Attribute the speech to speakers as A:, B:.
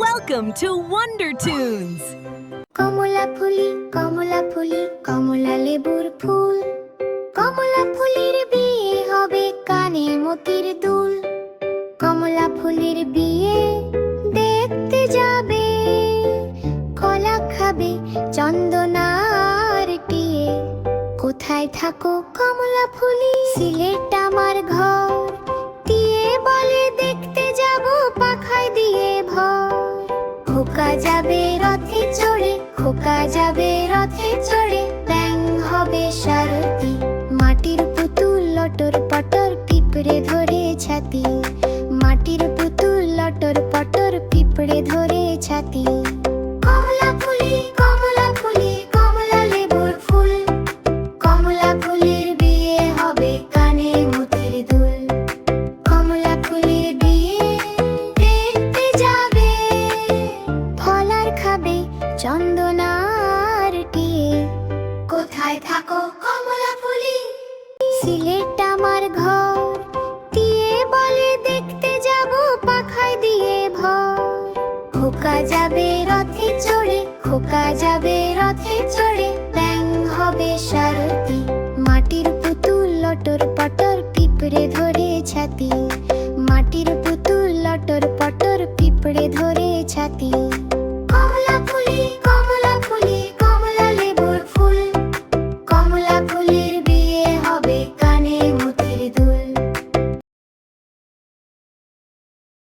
A: Welcome to Wonder Tunes!
B: কমলা ফুলি কমলা লেবুর ফুল, কমলা ফুলের বিয়ে হবে কানে মতির দুল। কমলা ফুলের বিয়ে দেখতে যাবে, কলা খাবে চন্দনার টিয়ে। কোথায় থাকো কমলা ফুলি? সিলেট আমার ঘর, টিয়ে বলে দেখতে যাব পাখায় দিয়ে ভর। খোকা যাবে রথে চড়ে, খোকা যাবে রথে চড়ে, ব্যাং হবে সারথি। মাটির পুতুল লটর পটর পিঁপড়ে ধরে ছাতি, মাটির পুতুল লটর পটর পিঁপড়ে ধরে ছাতি। কমলা ফুলি কমলা লেবুর ফুল, কমলা ফুলের বিয়ে হবে কানে মতির দুল। কমলা ফুলের বিয়ে দেখতে যাবে, ফলার খাবে চন্দনার টিয়ে। কোথায় থাকো কমলা ফুলি? সিলেট আমার ঘর, টিয়ে বলে দেখতে যাব পাখায় দিয়ে ভর। খোকা যাবে রথে চড়ে, খোকা যাবে রথে চড়ে, ব্যাং হবে সারথি। মাটির পুতুল লটর পটর পিঁপড়ে ধরে ছাতি।